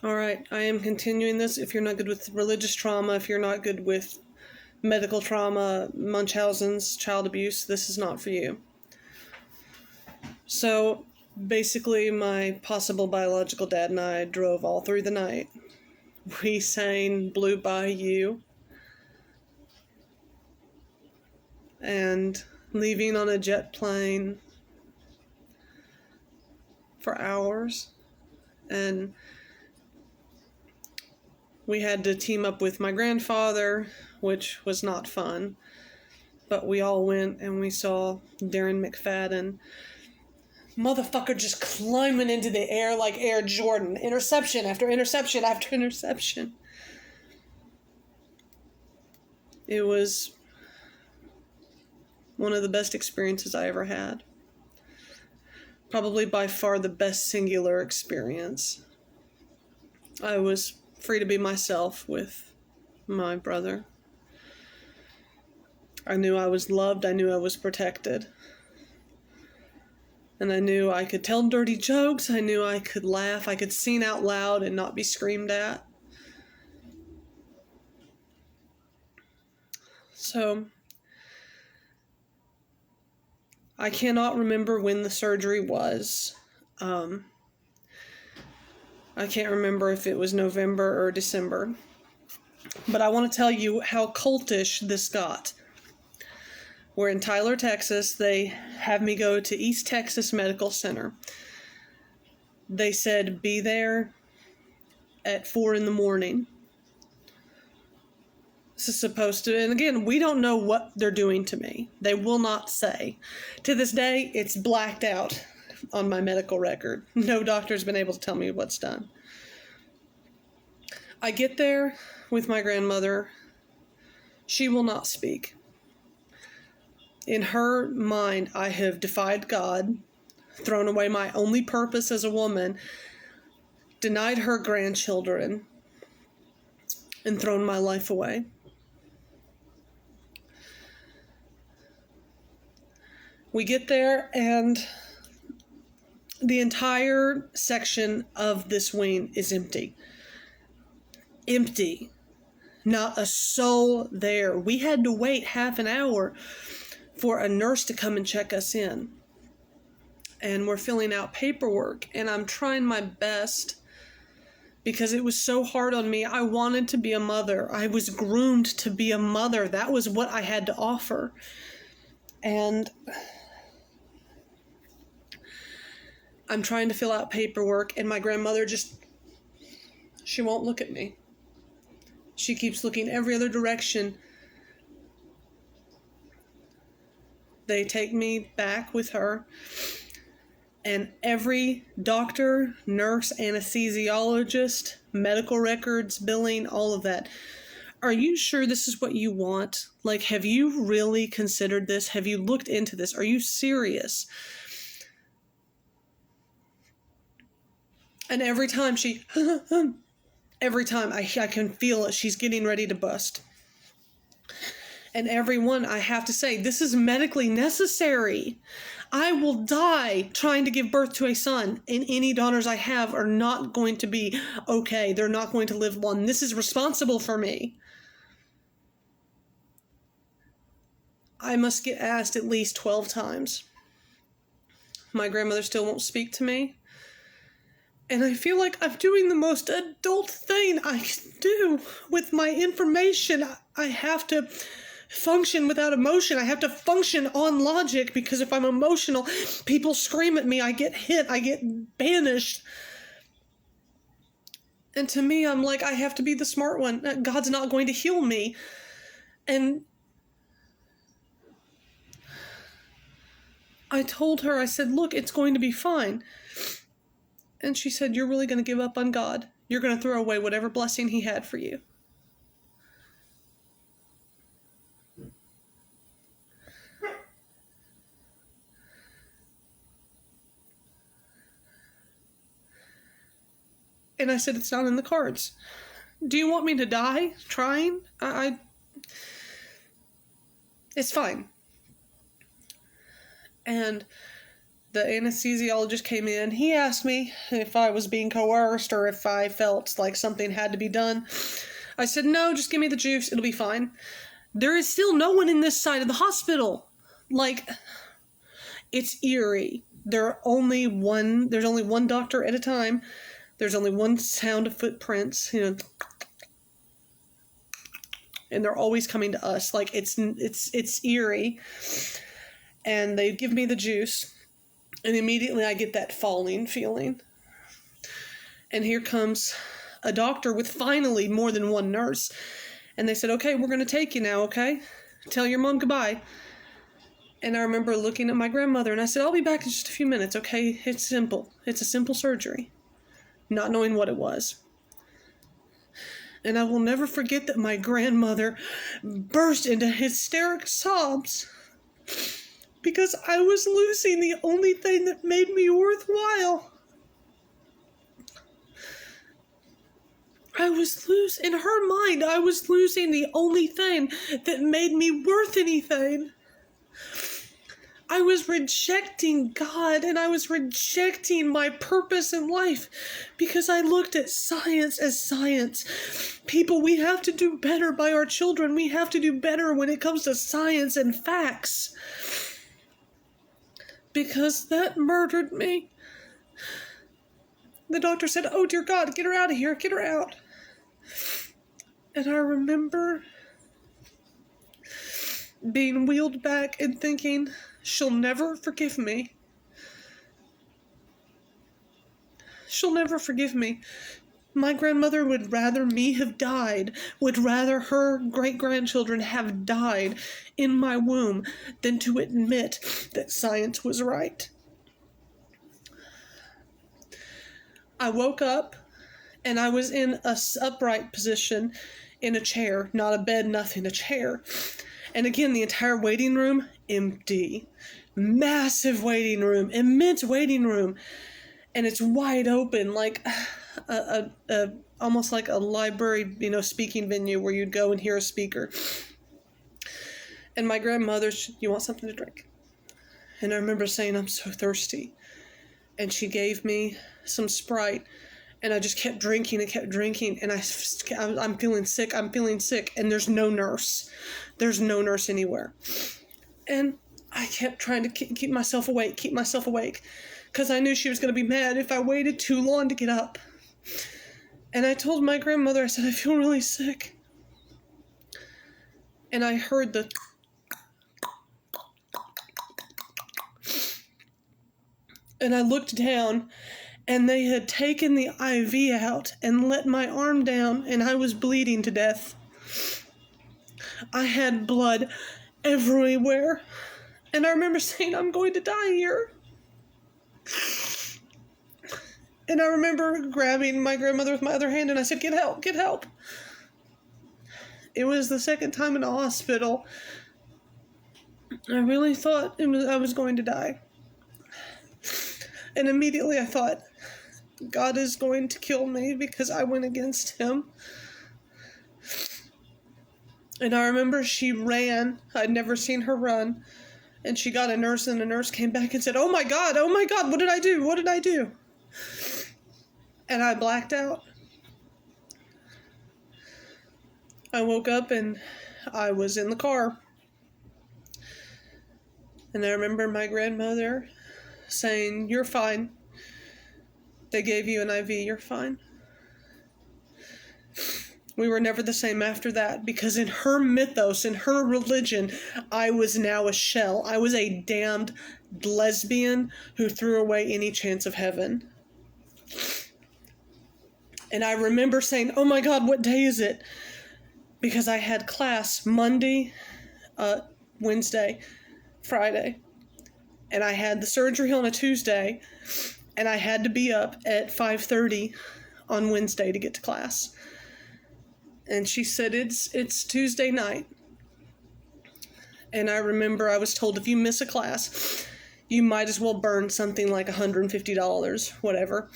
All right, I am continuing this. If you're not good with religious trauma, if you're not good with medical trauma, Munchausen's, child abuse, this is not for you. So, basically, my possible biological dad and I drove all through the night. We sang Blue Bayou and leaving on a jet plane for hours. And we had to team up with my grandfather, which was not fun. But we all went and we saw Darren McFadden. Motherfucker just climbing into the air like Air Jordan. Interception after interception after interception. It was one of the best experiences I ever had. Probably by far the best singular experience. I was free to be myself with my brother. I knew I was loved. I knew I was protected. And I knew I could tell dirty jokes. I knew I could laugh. I could sing out loud and not be screamed at. So, I cannot remember when the surgery was. I can't remember if it was November or December. But I want to tell you how cultish this got. We're in Tyler, Texas. They have me go to East Texas Medical Center. They said, be there at 4 a.m. This is supposed to, and again, we don't know what they're doing to me. They will not say. To this day, it's blacked out on my medical record. No doctor's been able to tell me what's done. I get there with my grandmother. She will not speak. In her mind, I have defied God, thrown away my only purpose as a woman, denied her grandchildren, and thrown my life away. We get there, and the entire section of this wing is empty. Empty. Not a soul there. We had to wait half an hour for a nurse to come and check us in. And we're filling out paperwork, and I'm trying my best because it was so hard on me. I wanted to be a mother. I was groomed to be a mother. That was what I had to offer. And I'm trying to fill out paperwork, and my grandmother she won't look at me. She keeps looking every other direction. They take me back with her, and every doctor, nurse, anesthesiologist, medical records, billing, all of that. Are you sure this is what you want? Like, have you really considered this? Have you looked into this? Are you serious? And every time every time I can feel it, she's getting ready to bust. And everyone, I have to say, this is medically necessary. I will die trying to give birth to a son, and any daughters I have are not going to be okay. They're not going to live long. This is responsible for me. I must get asked at least 12 times. My grandmother still won't speak to me. And I feel like I'm doing the most adult thing I can do with my information. I have to function without emotion. I have to function on logic, because if I'm emotional, people scream at me, I get hit, I get banished. And to me, I'm like, I have to be the smart one. God's not going to heal me. And I told her, I said, look, it's going to be fine. And she said, you're really going to give up on God? You're going to throw away whatever blessing he had for you? And I said, it's not in the cards. Do you want me to die trying? It's fine. And the anesthesiologist came in. He asked me if I was being coerced or if I felt like something had to be done. I said, no, just give me the juice. It'll be fine. There is still no one in this side of the hospital. Like, it's eerie. There's only one doctor at a time. There's only one sound of footprints, and they're always coming to us. Like, it's eerie. And they give me the juice, and immediately I get that falling feeling. And here comes a doctor with finally more than one nurse. And they said, okay, we're going to take you now, okay? Tell your mom goodbye. And I remember looking at my grandmother, and I said, I'll be back in just a few minutes, okay? It's simple. It's a simple surgery. Not knowing what it was. And I will never forget that my grandmother burst into hysteric sobs because I was losing the only thing that made me worthwhile. In her mind, I was losing the only thing that made me worth anything. I was rejecting God, and I was rejecting my purpose in life because I looked at science as science. People, we have to do better by our children. We have to do better when it comes to science and facts. Because that murdered me. The doctor said, oh dear God, get her out of here, get her out. And I remember being wheeled back and thinking, she'll never forgive me. She'll never forgive me. My grandmother would rather me have died, would rather her great-grandchildren have died in my womb than to admit that science was right. I woke up and I was in a upright position in a chair, not a bed, nothing, a chair. And again, the entire waiting room, empty. Massive waiting room, immense waiting room. And it's wide open, like almost like a library, speaking venue where you'd go and hear a speaker. And my grandmother, you want something to drink? And I remember saying, I'm so thirsty. And she gave me some Sprite. And I just kept drinking and kept drinking. And I'm feeling sick. And there's no nurse. There's no nurse anywhere. And I kept trying to keep myself awake. Because I knew she was going to be mad if I waited too long to get up. And I told my grandmother, I said, I feel really sick. And I heard the... And I looked down, and they had taken the IV out and let my arm down, and I was bleeding to death. I had blood everywhere. And I remember saying, I'm going to die here. And I remember grabbing my grandmother with my other hand, and I said, get help, get help. It was the second time in the hospital. I really thought I was going to die. And immediately I thought, God is going to kill me because I went against him. And I remember she ran. I'd never seen her run. And she got a nurse, and the nurse came back and said, oh my God, what did I do? And I blacked out. I woke up and I was in the car. And I remember my grandmother saying, you're fine. They gave you an IV, you're fine. We were never the same after that, because in her mythos, in her religion, I was now a shell. I was a damned lesbian who threw away any chance of heaven. And I remember saying, oh my God, what day is it? Because I had class Monday, Wednesday, Friday. And I had the surgery on a Tuesday, and I had to be up at 5:30 on Wednesday to get to class. And she said, it's Tuesday night. And I remember I was told, if you miss a class, you might as well burn something like $150, whatever.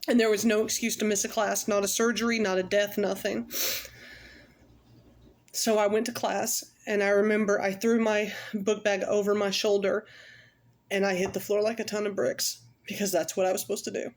And there was no excuse to miss a class, not a surgery, not a death, nothing. So I went to class, And I remember I threw my book bag over my shoulder and I hit the floor like a ton of bricks because that's what I was supposed to do.